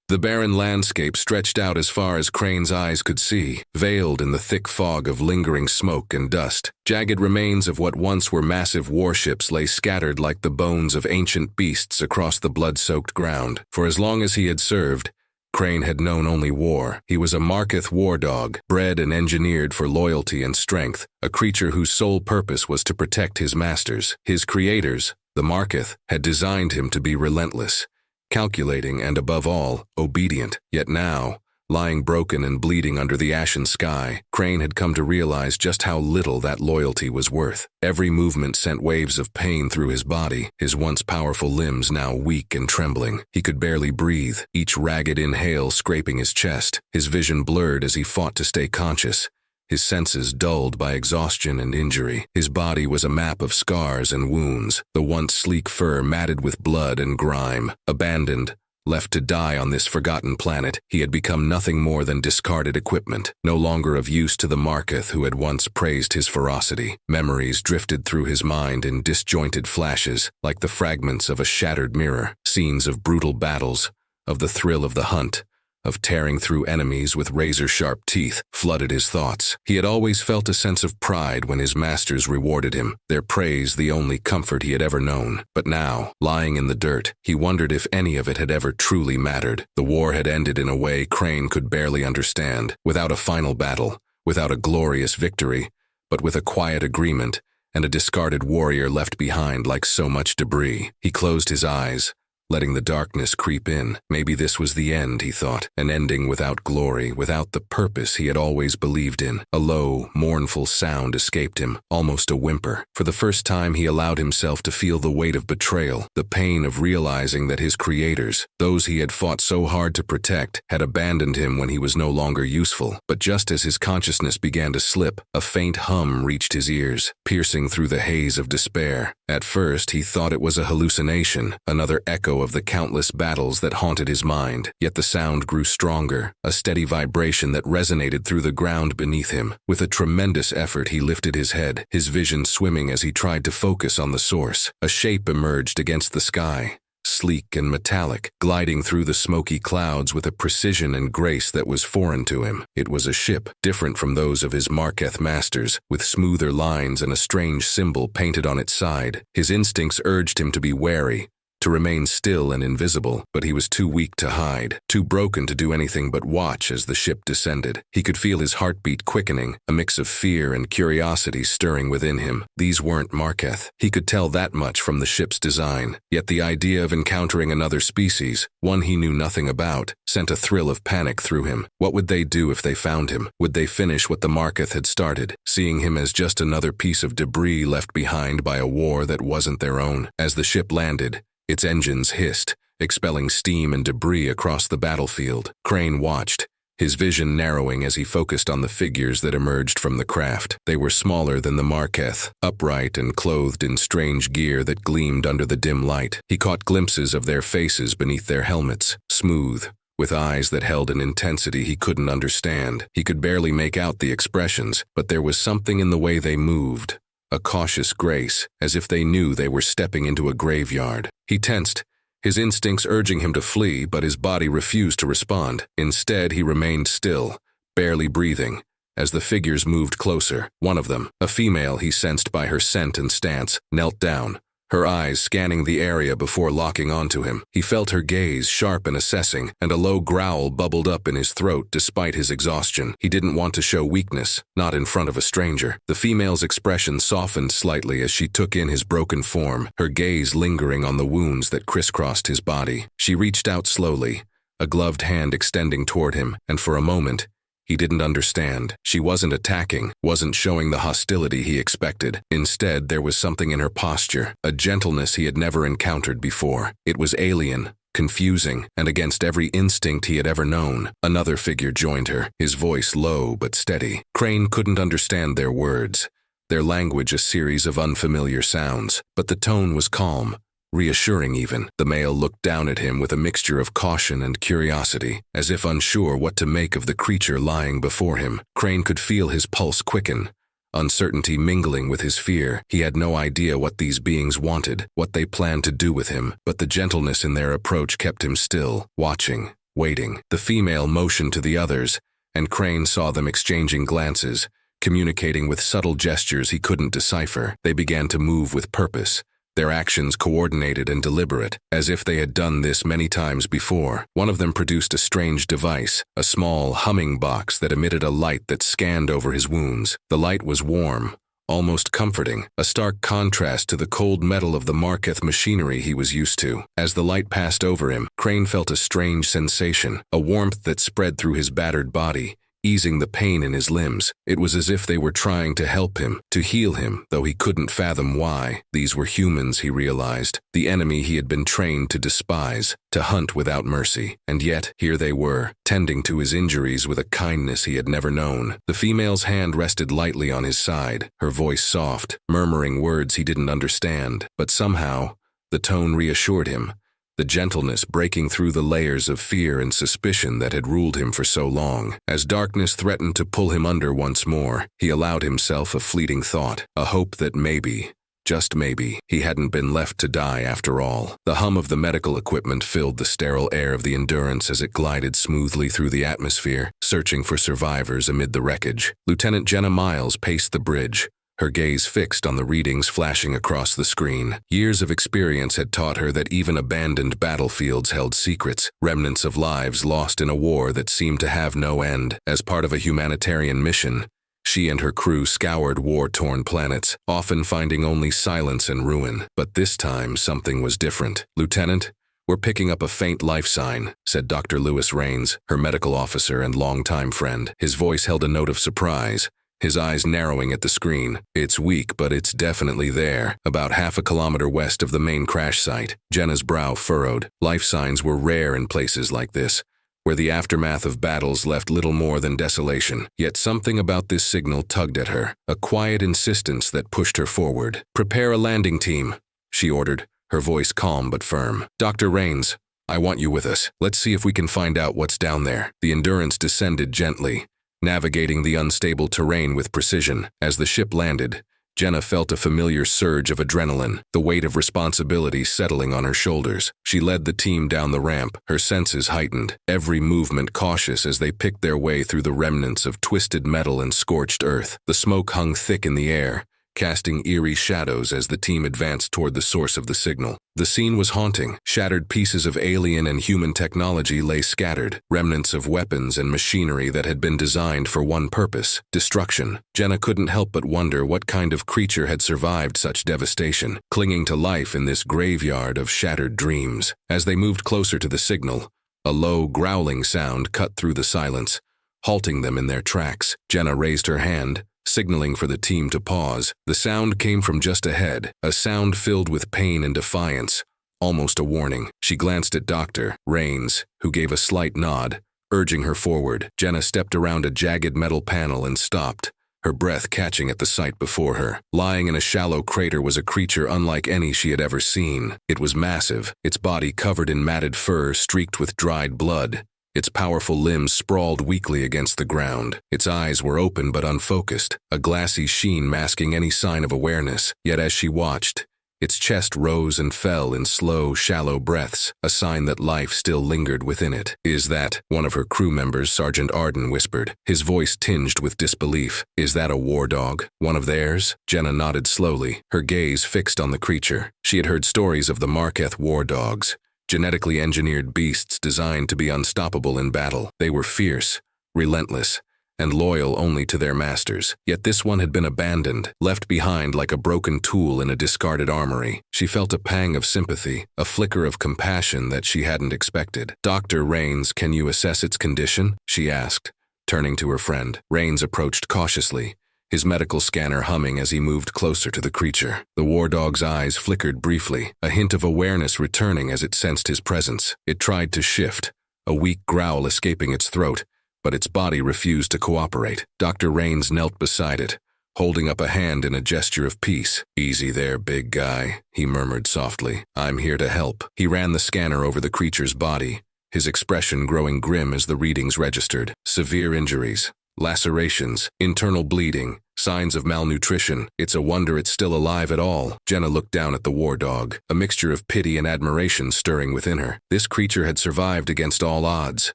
The barren landscape stretched out as far as Krayn's eyes could see, veiled in the thick fog of lingering smoke and dust. Jagged remains of what once were massive warships lay scattered like the bones of ancient beasts across the blood-soaked ground. For as long as he had served, Krayn had known only war. He was a Marq'eth war dog, bred and engineered for loyalty and strength, a creature whose sole purpose was to protect his masters. His creators, the Marq'eth, had designed him to be relentless, calculating and, above all, obedient. Yet now, lying broken and bleeding under the ashen sky, Krayn had come to realize just how little that loyalty was worth. Every movement sent waves of pain through his body, his once powerful limbs now weak and trembling. He could barely breathe, each ragged inhale scraping his chest, his vision blurred as he fought to stay conscious, his senses dulled by exhaustion and injury. His body was a map of scars and wounds, the once sleek fur matted with blood and grime. Abandoned, left to die on this forgotten planet, he had become nothing more than discarded equipment, no longer of use to the Marq'eth who had once praised his ferocity. Memories drifted through his mind in disjointed flashes, like the fragments of a shattered mirror. Scenes of brutal battles, of the thrill of the hunt, of tearing through enemies with razor-sharp teeth, flooded his thoughts. He had always felt a sense of pride when his masters rewarded him, their praise the only comfort he had ever known. But now, lying in the dirt, he wondered if any of it had ever truly mattered. The war had ended in a way Krayn could barely understand, without a final battle, without a glorious victory, but with a quiet agreement and a discarded warrior left behind like so much debris. He closed his eyes, letting the darkness creep in. Maybe this was the end, he thought, an ending without glory, without the purpose he had always believed in. A low, mournful sound escaped him, almost a whimper. For the first time he allowed himself to feel the weight of betrayal, the pain of realizing that his creators, those he had fought so hard to protect, had abandoned him when he was no longer useful. But just as his consciousness began to slip, a faint hum reached his ears, piercing through the haze of despair. At first he thought it was a hallucination, another echo of the countless battles that haunted his mind. Yet the sound grew stronger, a steady vibration that resonated through the ground beneath him. With a tremendous effort he lifted his head, his vision swimming as he tried to focus on the source. A shape emerged against the sky, sleek and metallic, gliding through the smoky clouds with a precision and grace that was foreign to him. It was a ship, different from those of his Marq'eth masters, with smoother lines and a strange symbol painted on its side. His instincts urged him to be wary, to remain still and invisible, but he was too weak to hide, too broken to do anything but watch as the ship descended. He could feel his heartbeat quickening, a mix of fear and curiosity stirring within him. These weren't Marq'eth. He could tell that much from the ship's design. Yet the idea of encountering another species, one he knew nothing about, sent a thrill of panic through him. What would they do if they found him? Would they finish what the Marq'eth had started, seeing him as just another piece of debris left behind by a war that wasn't their own? As the ship landed, its engines hissed, expelling steam and debris across the battlefield. Krayn watched, his vision narrowing as he focused on the figures that emerged from the craft. They were smaller than the Marq'eth, upright and clothed in strange gear that gleamed under the dim light. He caught glimpses of their faces beneath their helmets, smooth, with eyes that held an intensity he couldn't understand. He could barely make out the expressions, but there was something in the way they moved, a cautious grace, as if they knew they were stepping into a graveyard. He tensed, his instincts urging him to flee, but his body refused to respond. Instead, he remained still, barely breathing, as the figures moved closer. One of them, a female he sensed by her scent and stance, knelt down, her eyes scanning the area before locking onto him. He felt her gaze, sharp and assessing, and a low growl bubbled up in his throat despite his exhaustion. He didn't want to show weakness, not in front of a stranger. The female's expression softened slightly as she took in his broken form, her gaze lingering on the wounds that crisscrossed his body. She reached out slowly, a gloved hand extending toward him, and for a moment, he didn't understand. She wasn't attacking, wasn't showing the hostility he expected. Instead, there was something in her posture, a gentleness he had never encountered before. It was alien, confusing, and against every instinct he had ever known. Another figure joined her, his voice low but steady. Krayn couldn't understand their words, their language a series of unfamiliar sounds, but the tone was calm, reassuring even. The male looked down at him with a mixture of caution and curiosity, as if unsure what to make of the creature lying before him. Krayn could feel his pulse quicken, uncertainty mingling with his fear. He had no idea what these beings wanted, what they planned to do with him, but the gentleness in their approach kept him still, watching, waiting. The female motioned to the others, and Krayn saw them exchanging glances, communicating with subtle gestures he couldn't decipher. They began to move with purpose, their actions coordinated and deliberate, as if they had done this many times before. One of them produced a strange device, a small humming box that emitted a light that scanned over his wounds. The light was warm, almost comforting, a stark contrast to the cold metal of the Marq'eth machinery he was used to. As the light passed over him, Krayn felt a strange sensation, a warmth that spread through his battered body, easing the pain in his limbs. It was as if they were trying to help him, to heal him, though he couldn't fathom why. These were humans, he realized, the enemy he had been trained to despise, to hunt without mercy. And yet, here they were, tending to his injuries with a kindness he had never known. The female's hand rested lightly on his side, her voice soft, murmuring words he didn't understand. But somehow, the tone reassured him, the gentleness breaking through the layers of fear and suspicion that had ruled him for so long. As darkness threatened to pull him under once more, he allowed himself a fleeting thought, a hope that maybe, just maybe, he hadn't been left to die after all. The hum of the medical equipment filled the sterile air of the Endurance as it glided smoothly through the atmosphere, searching for survivors amid the wreckage. Lieutenant Jenna Miles paced the bridge, her gaze fixed on the readings flashing across the screen. Years of experience had taught her that even abandoned battlefields held secrets, remnants of lives lost in a war that seemed to have no end. As part of a humanitarian mission, she and her crew scoured war-torn planets, often finding only silence and ruin. But this time, something was different. "Lieutenant, we're picking up a faint life sign," said Dr. Lewis Rains, her medical officer and longtime friend. His voice held a note of surprise, his eyes narrowing at the screen. "It's weak, but it's definitely there, about half a kilometer west of the main crash site." Jenna's brow furrowed. Life signs were rare in places like this, where the aftermath of battles left little more than desolation. Yet something about this signal tugged at her, a quiet insistence that pushed her forward. "Prepare a landing team," she ordered, her voice calm but firm. "Dr. Rains, I want you with us. Let's see if we can find out what's down there." The Endurance descended gently, navigating the unstable terrain with precision. As the ship landed, Jenna felt a familiar surge of adrenaline, the weight of responsibility settling on her shoulders. She led the team down the ramp, her senses heightened, every movement cautious as they picked their way through the remnants of twisted metal and scorched earth. The smoke hung thick in the air, casting eerie shadows as the team advanced toward the source of the signal. The scene was haunting. Shattered pieces of alien and human technology lay scattered, remnants of weapons and machinery that had been designed for one purpose: destruction. Jenna couldn't help but wonder what kind of creature had survived such devastation, clinging to life in this graveyard of shattered dreams. As they moved closer to the signal, a low, growling sound cut through the silence, halting them in their tracks. Jenna raised her hand, signaling for the team to pause. The sound came from just ahead, a sound filled with pain and defiance, almost a warning. She glanced at Dr. Rains, who gave a slight nod, urging her forward. Jenna stepped around a jagged metal panel and stopped, her breath catching at the sight before her. Lying in a shallow crater was a creature unlike any she had ever seen. It was massive, its body covered in matted fur streaked with dried blood, its powerful limbs sprawled weakly against the ground. Its eyes were open but unfocused, a glassy sheen masking any sign of awareness. Yet as she watched, its chest rose and fell in slow, shallow breaths, a sign that life still lingered within it. "Is that," one of her crew members, Sergeant Arden, whispered, his voice tinged with disbelief. "Is that a war dog? One of theirs?" Jenna nodded slowly, her gaze fixed on the creature. She had heard stories of the Marq'eth war dogs, genetically engineered beasts designed to be unstoppable in battle. They were fierce, relentless, and loyal only to their masters. Yet this one had been abandoned, left behind like a broken tool in a discarded armory. She felt a pang of sympathy, a flicker of compassion that she hadn't expected. "Dr. Rains, can you assess its condition?" she asked, turning to her friend. Rains approached cautiously, his medical scanner humming as he moved closer to the creature. The war dog's eyes flickered briefly, a hint of awareness returning as it sensed his presence. It tried to shift, a weak growl escaping its throat, but its body refused to cooperate. Dr. Rains knelt beside it, holding up a hand in a gesture of peace. "Easy there, big guy," he murmured softly. "I'm here to help." He ran the scanner over the creature's body, his expression growing grim as the readings registered. Severe injuries, lacerations, internal bleeding, signs of malnutrition. It's a wonder it's still alive at all. Jenna looked down at the war dog, a mixture of pity and admiration stirring within her. This creature had survived against all odds,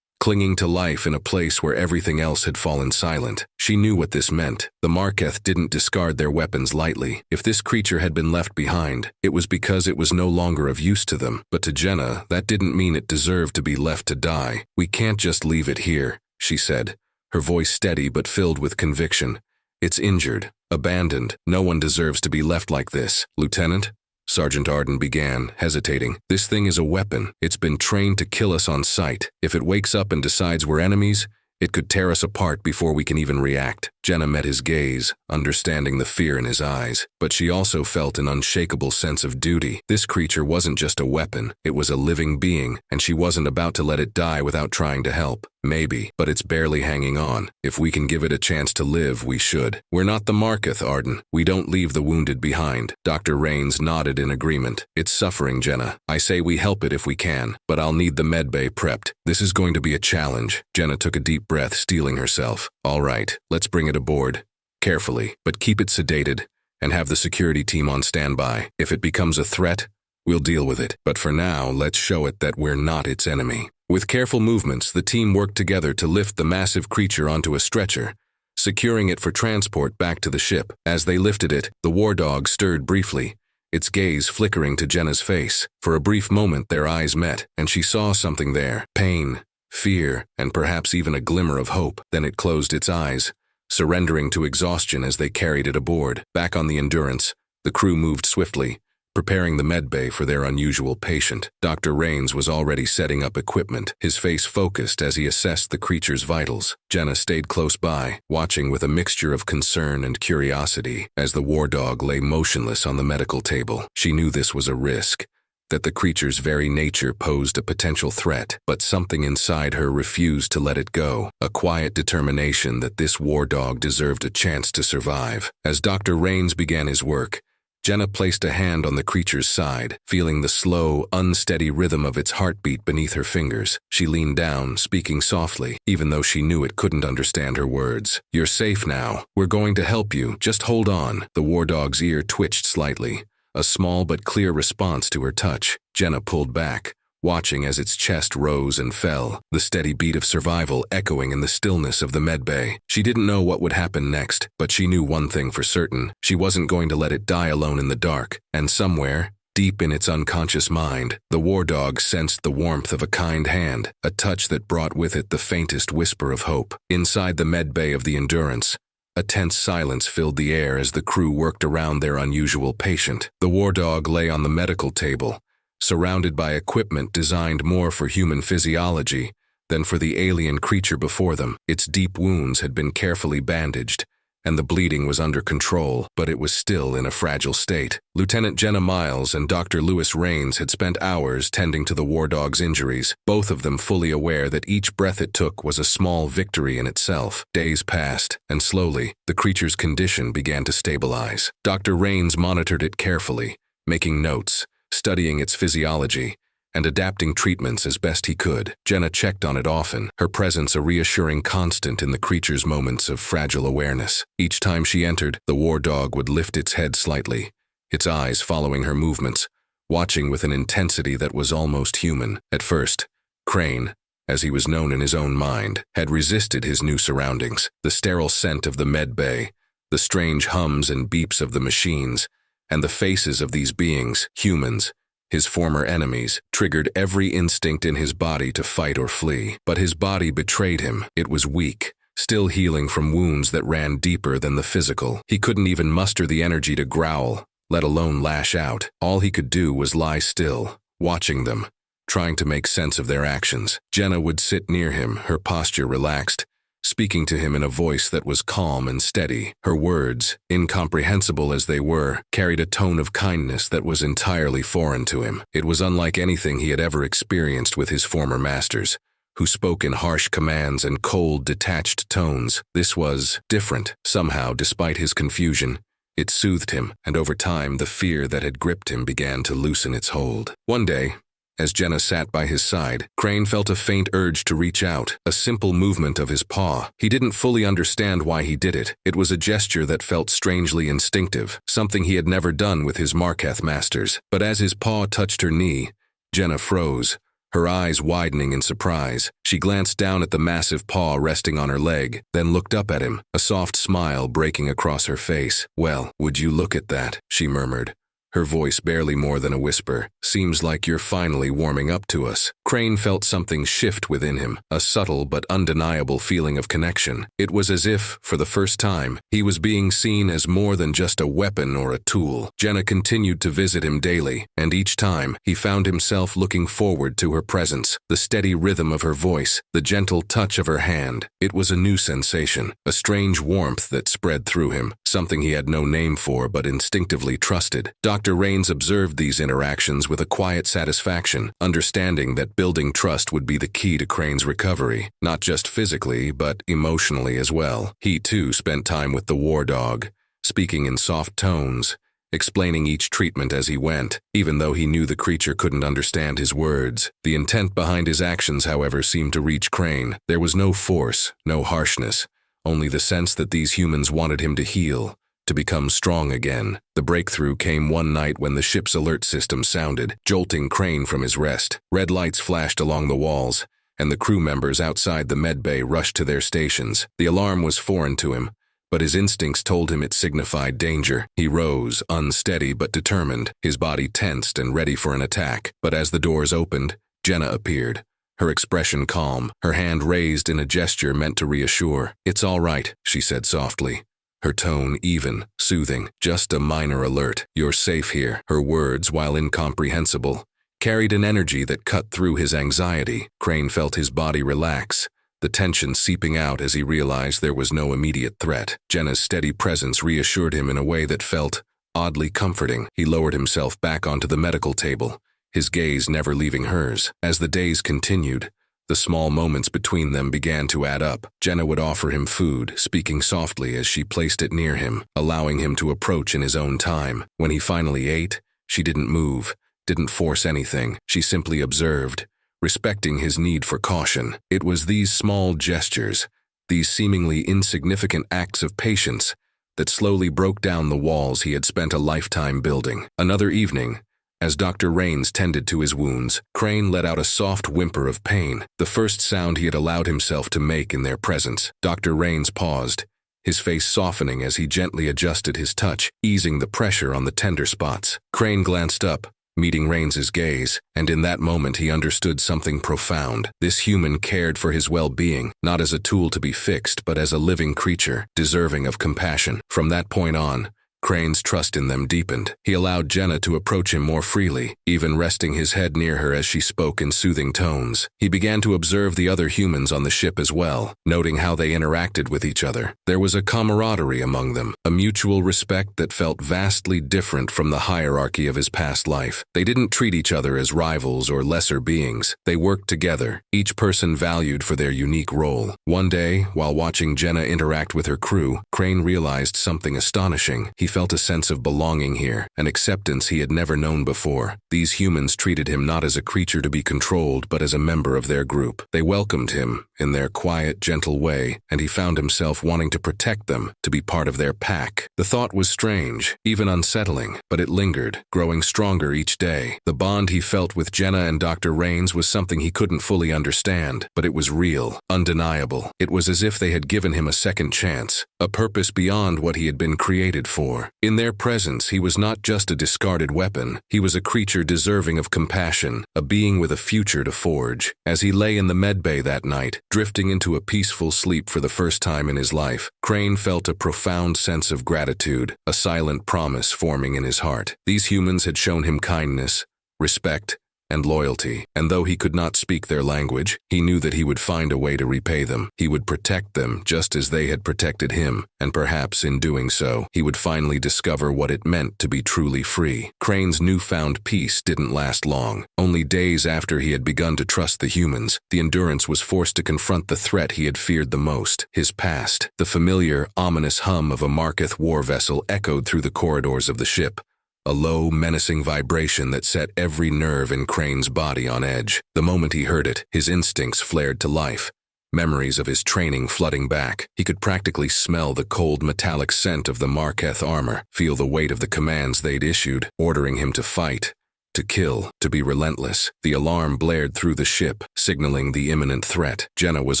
clinging to life in a place where everything else had fallen silent. She knew what this meant. The Marq'eth didn't discard their weapons lightly. If this creature had been left behind, it was because it was no longer of use to them. But to Jenna, that didn't mean it deserved to be left to die. "We can't just leave it here," she said, her voice steady but filled with conviction. "It's injured, abandoned. No one deserves to be left like this." "Lieutenant?" Sergeant Arden began, hesitating. "This thing is a weapon. It's been trained to kill us on sight. If it wakes up and decides we're enemies, it could tear us apart before we can even react." Jenna met his gaze, understanding the fear in his eyes, but she also felt an unshakable sense of duty. This creature wasn't just a weapon, it was a living being, and she wasn't about to let it die without trying to help. Maybe, but it's barely hanging on. If we can give it a chance to live, we should. "We're not the Marq'eth, Arden. We don't leave the wounded behind." Dr. Rains nodded in agreement. "It's suffering, Jenna. I say we help it if we can, but I'll need the medbay prepped. This is going to be a challenge." Jenna took a deep breath, steeling herself. "All right, let's bring it aboard. Carefully, but keep it sedated, and have the security team on standby. If it becomes a threat, we'll deal with it. But for now, let's show it that we're not its enemy." With careful movements, the team worked together to lift the massive creature onto a stretcher, securing it for transport back to the ship. As they lifted it, the war dog stirred briefly, its gaze flickering to Jenna's face. For a brief moment, their eyes met, and she saw something there: pain, fear, and perhaps even a glimmer of hope. Then it closed its eyes, surrendering to exhaustion as they carried it aboard. Back on the Endurance, the crew moved swiftly, preparing the medbay for their unusual patient. Dr. Rains was already setting up equipment, his face focused as he assessed the creature's vitals. Jenna stayed close by, watching with a mixture of concern and curiosity as the war dog lay motionless on the medical table. She knew this was a risk, that the creature's very nature posed a potential threat, but something inside her refused to let it go, a quiet determination that this war dog deserved a chance to survive. As Dr. Rains began his work, Jenna placed a hand on the creature's side, feeling the slow, unsteady rhythm of its heartbeat beneath her fingers. She leaned down, speaking softly, even though she knew it couldn't understand her words. "You're safe now. We're going to help you. Just hold on." The war dog's ear twitched slightly, a small but clear response to her touch. Jenna pulled back, watching as its chest rose and fell, the steady beat of survival echoing in the stillness of the medbay. She didn't know what would happen next, but she knew one thing for certain: she wasn't going to let it die alone in the dark. And somewhere, deep in its unconscious mind, the war dog sensed the warmth of a kind hand, a touch that brought with it the faintest whisper of hope. Inside the medbay of the Endurance, a tense silence filled the air as the crew worked around their unusual patient. The war dog lay on the medical table, surrounded by equipment designed more for human physiology than for the alien creature before them. Its deep wounds had been carefully bandaged, and the bleeding was under control, but it was still in a fragile state. Lieutenant Jenna Miles and Dr. Lewis Rains had spent hours tending to the war dog's injuries, both of them fully aware that each breath it took was a small victory in itself. Days passed, and slowly, the creature's condition began to stabilize. Dr. Rains monitored it carefully, making notes, studying its physiology, and adapting treatments as best he could. Jenna checked on it often, her presence a reassuring constant in the creature's moments of fragile awareness. Each time she entered, the war dog would lift its head slightly, its eyes following her movements, watching with an intensity that was almost human. At first, Krayn, as he was known in his own mind, had resisted his new surroundings. The sterile scent of the medbay, the strange hums and beeps of the machines, and the faces of these beings, humans, his former enemies, triggered every instinct in his body to fight or flee. But his body betrayed him. It was weak, still healing from wounds that ran deeper than the physical. He couldn't even muster the energy to growl, let alone lash out. All he could do was lie still, watching them, trying to make sense of their actions. Jenna would sit near him, her posture relaxed, speaking to him in a voice that was calm and steady. Her words, incomprehensible as they were, carried a tone of kindness that was entirely foreign to him. It was unlike anything he had ever experienced with his former masters, who spoke in harsh commands and cold, detached tones. This was different. Somehow, despite his confusion, it soothed him, and over time the fear that had gripped him began to loosen its hold. One day, As Jenna sat by his side, Krayn felt a faint urge to reach out, a simple movement of his paw. He didn't fully understand why he did it. It was a gesture that felt strangely instinctive, something he had never done with his Marq'eth masters. But as his paw touched her knee, Jenna froze, her eyes widening in surprise. She glanced down at the massive paw resting on her leg, then looked up at him, a soft smile breaking across her face. "Well, would you look at that?" she murmured, her voice barely more than a whisper. "Seems like you're finally warming up to us." Krayn felt something shift within him, a subtle but undeniable feeling of connection. It was as if, for the first time, he was being seen as more than just a weapon or a tool. Jenna continued to visit him daily, and each time, he found himself looking forward to her presence, the steady rhythm of her voice, the gentle touch of her hand. It was a new sensation, a strange warmth that spread through him, something he had no name for but instinctively trusted. Dr. Rains observed these interactions with a quiet satisfaction, understanding that building trust would be the key to Krayn's recovery, not just physically, but emotionally as well. He too spent time with the war dog, speaking in soft tones, explaining each treatment as he went, even though he knew the creature couldn't understand his words. The intent behind his actions, however, seemed to reach Krayn. There was no force, no harshness, only the sense that these humans wanted him to heal, to become strong again. The breakthrough came one night when the ship's alert system sounded, jolting Krayn from his rest. Red lights flashed along the walls, and the crew members outside the medbay rushed to their stations. The alarm was foreign to him, but his instincts told him it signified danger. He rose, unsteady but determined, his body tensed and ready for an attack. But as the doors opened, Jenna appeared, her expression calm, her hand raised in a gesture meant to reassure. "It's all right," she said softly, her tone even, soothing. "Just a minor alert. You're safe here." Her words, while incomprehensible, carried an energy that cut through his anxiety. Krayn felt his body relax, the tension seeping out as he realized there was no immediate threat. Jenna's steady presence reassured him in a way that felt oddly comforting. He lowered himself back onto the medical table, his gaze never leaving hers. As the days continued, the small moments between them began to add up. Jenna would offer him food, speaking softly as she placed it near him, allowing him to approach in his own time. When he finally ate, she didn't move, didn't force anything. She simply observed, respecting his need for caution. It was these small gestures, these seemingly insignificant acts of patience, that slowly broke down the walls he had spent a lifetime building. Another evening, as Dr. Rains tended to his wounds, Krayn let out a soft whimper of pain, the first sound he had allowed himself to make in their presence. Dr. Rains paused, his face softening as he gently adjusted his touch, easing the pressure on the tender spots. Krayn glanced up, meeting Rains's gaze, and in that moment he understood something profound. This human cared for his well-being, not as a tool to be fixed, but as a living creature, deserving of compassion. From that point on, Krayn's trust in them deepened. He allowed Jenna to approach him more freely, even resting his head near her as she spoke in soothing tones. He began to observe the other humans on the ship as well, noting how they interacted with each other. There was a camaraderie among them, a mutual respect that felt vastly different from the hierarchy of his past life. They didn't treat each other as rivals or lesser beings. They worked together, each person valued for their unique role. One day, while watching Jenna interact with her crew, Krayn realized something astonishing. He felt a sense of belonging here, an acceptance he had never known before. These humans treated him not as a creature to be controlled, but as a member of their group. They welcomed him in their quiet, gentle way, and he found himself wanting to protect them, to be part of their pack. The thought was strange, even unsettling, but it lingered, growing stronger each day. The bond he felt with Jenna and Dr. Rains was something he couldn't fully understand, but it was real, undeniable. It was as if they had given him a second chance, a purpose beyond what he had been created for. In their presence, he was not just a discarded weapon. He was a creature deserving of compassion, a being with a future to forge. As he lay in the medbay that night, drifting into a peaceful sleep for the first time in his life, Krayn felt a profound sense of gratitude, a silent promise forming in his heart. These humans had shown him kindness, respect, and loyalty, and though he could not speak their language, he knew that he would find a way to repay them. He would protect them just as they had protected him, and perhaps in doing so, he would finally discover what it meant to be truly free. Krayn's newfound peace didn't last long. Only days after he had begun to trust the humans, the Endurance was forced to confront the threat he had feared the most, his past. The familiar, ominous hum of a Marq'eth war vessel echoed through the corridors of the ship, a low, menacing vibration that set every nerve in Krayn's body on edge. The moment he heard it, his instincts flared to life. Memories of his training flooding back. He could practically smell the cold metallic scent of the Marq'eth armor, feel the weight of the commands they'd issued, ordering him to fight, to kill, to be relentless. The alarm blared through the ship, signaling the imminent threat. Jenna was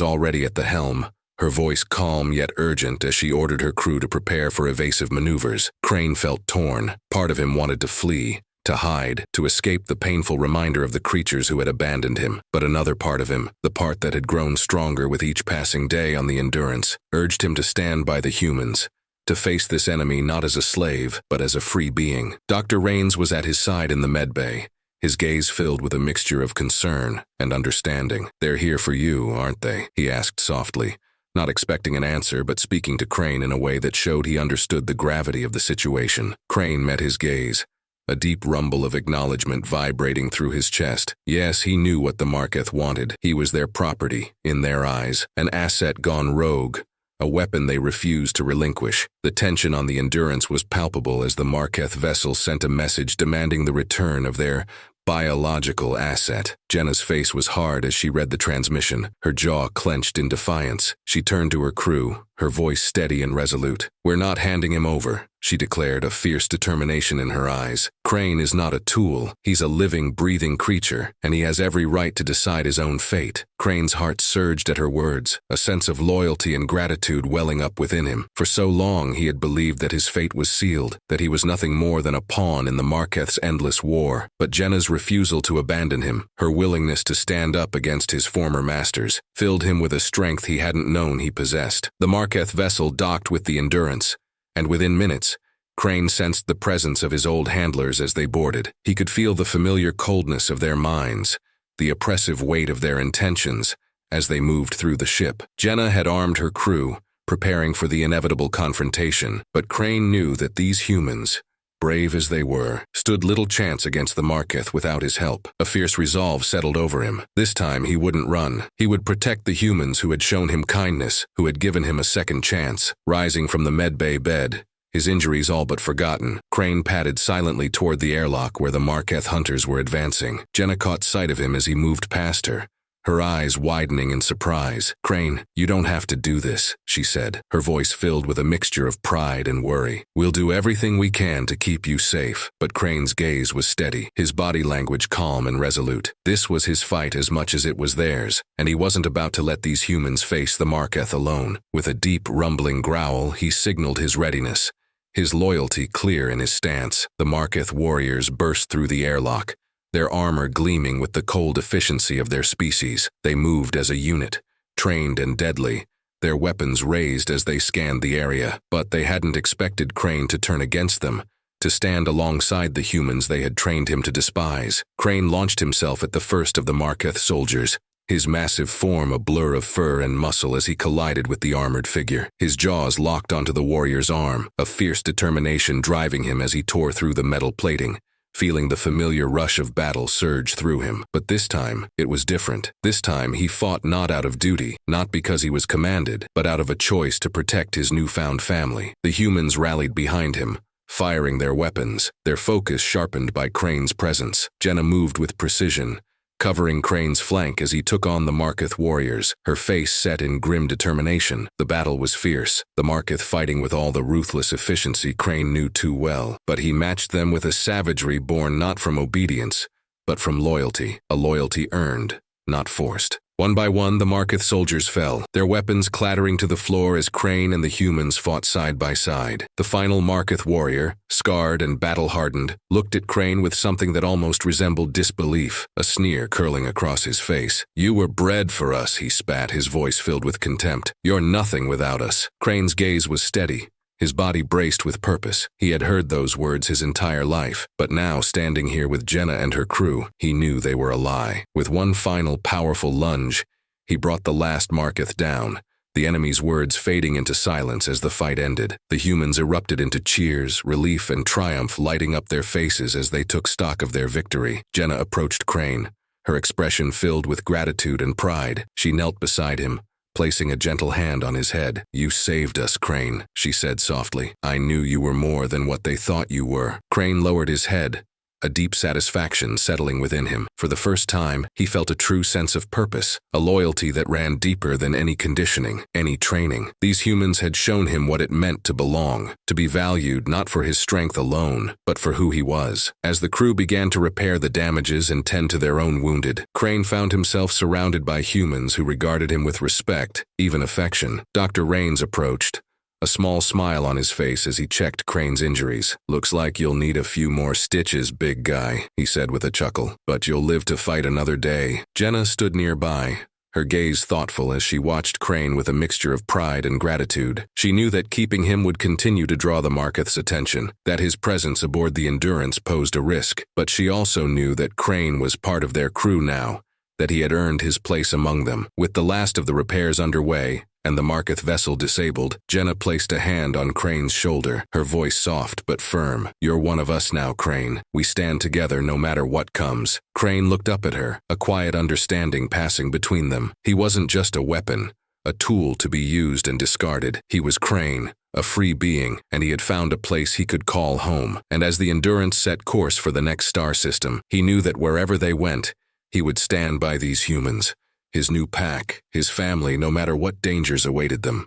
already at the helm, her voice calm yet urgent as she ordered her crew to prepare for evasive maneuvers. Krayn felt torn. Part of him wanted to flee, to hide, to escape the painful reminder of the creatures who had abandoned him. But another part of him, the part that had grown stronger with each passing day on the Endurance, urged him to stand by the humans, to face this enemy not as a slave, but as a free being. Dr. Rains was at his side in the medbay, his gaze filled with a mixture of concern and understanding. "They're here for you, aren't they?" he asked softly, not expecting an answer but speaking to Krayn in a way that showed he understood the gravity of the situation. Krayn met his gaze, a deep rumble of acknowledgement vibrating through his chest. Yes, he knew what the Marq'eth wanted. He was their property, in their eyes, an asset gone rogue, a weapon they refused to relinquish. The tension on the Endurance was palpable as the Marq'eth vessel sent a message demanding the return of their biological asset. Jenna's face was hard as she read the transmission, her jaw clenched in defiance. She turned to her crew, her voice steady and resolute. "We're not handing him over," she declared, a fierce determination in her eyes. "Krayn is not a tool. He's a living, breathing creature, and he has every right to decide his own fate." Krayn's heart surged at her words, a sense of loyalty and gratitude welling up within him. For so long he had believed that his fate was sealed, that he was nothing more than a pawn in the Marq'eth's endless war. But Jenna's refusal to abandon him, her willingness to stand up against his former masters, filled him with a strength he hadn't known he possessed. The Marq'eth vessel docked with the Endurance, and within minutes, Krayn sensed the presence of his old handlers as they boarded. He could feel the familiar coldness of their minds, the oppressive weight of their intentions, as they moved through the ship. Jenna had armed her crew, preparing for the inevitable confrontation, but Krayn knew that these humans, brave as they were, stood little chance against the Marq'eth without his help. A fierce resolve settled over him. This time he wouldn't run. He would protect the humans who had shown him kindness, who had given him a second chance. Rising from the medbay bed, his injuries all but forgotten, Krayn padded silently toward the airlock where the Marq'eth hunters were advancing. Jenna caught sight of him as he moved past her, her eyes widening in surprise. "Krayn, you don't have to do this," she said, her voice filled with a mixture of pride and worry. "We'll do everything we can to keep you safe." But Krayn's gaze was steady, his body language calm and resolute. This was his fight as much as it was theirs, and he wasn't about to let these humans face the Marq'eth alone. With a deep, rumbling growl, he signaled his readiness, his loyalty clear in his stance. The Marq'eth warriors burst through the airlock, their armor gleaming with the cold efficiency of their species. They moved as a unit, trained and deadly, their weapons raised as they scanned the area. But they hadn't expected Krayn to turn against them, to stand alongside the humans they had trained him to despise. Krayn launched himself at the first of the Marq'eth soldiers, his massive form a blur of fur and muscle as he collided with the armored figure. His jaws locked onto the warrior's arm, a fierce determination driving him as he tore through the metal plating, feeling the familiar rush of battle surge through him. But this time, it was different. This time he fought not out of duty, not because he was commanded, but out of a choice to protect his newfound family. The humans rallied behind him, firing their weapons, their focus sharpened by Krayn's presence. Jenna moved with precision, covering Krayn's flank as he took on the Marq'eth warriors, her face set in grim determination. The battle was fierce, the Marq'eth fighting with all the ruthless efficiency Krayn knew too well, but he matched them with a savagery born not from obedience, but from loyalty, a loyalty earned, not forced. One by one, the Marq'eth soldiers fell, their weapons clattering to the floor as Krayn and the humans fought side by side. The final Marq'eth warrior, scarred and battle-hardened, looked at Krayn with something that almost resembled disbelief, a sneer curling across his face. "You were bred for us," he spat, his voice filled with contempt. "You're nothing without us." Krayn's gaze was steady, his body braced with purpose. He had heard those words his entire life, but now, standing here with Jenna and her crew, he knew they were a lie. With one final powerful lunge, he brought the last Marq'eth down, the enemy's words fading into silence as the fight ended. The humans erupted into cheers, relief, and triumph lighting up their faces as they took stock of their victory. Jenna approached Krayn, her expression filled with gratitude and pride. She knelt beside him, placing a gentle hand on his head. "You saved us, Krayn," she said softly. "I knew you were more than what they thought you were." Krayn lowered his head, a deep satisfaction settling within him. For the first time, he felt a true sense of purpose, a loyalty that ran deeper than any conditioning, any training. These humans had shown him what it meant to belong, to be valued not for his strength alone, but for who he was. As the crew began to repair the damages and tend to their own wounded, Krayn found himself surrounded by humans who regarded him with respect, even affection. Dr. Rains approached, a small smile on his face as he checked Krayn's injuries. "Looks like you'll need a few more stitches, big guy," he said with a chuckle. "But you'll live to fight another day." Jenna stood nearby, her gaze thoughtful as she watched Krayn with a mixture of pride and gratitude. She knew that keeping him would continue to draw the Marq'eth's attention, that his presence aboard the Endurance posed a risk. But she also knew that Krayn was part of their crew now, that he had earned his place among them. With the last of the repairs underway, and the Marq'eth vessel disabled, Jenna placed a hand on Krayn's shoulder, her voice soft but firm. "You're one of us now, Krayn. We stand together no matter what comes." Krayn looked up at her, a quiet understanding passing between them. He wasn't just a weapon, a tool to be used and discarded. He was Krayn, a free being, and he had found a place he could call home. And as the Endurance set course for the next star system, he knew that wherever they went, he would stand by these humans, his new pack, his family, no matter what dangers awaited them.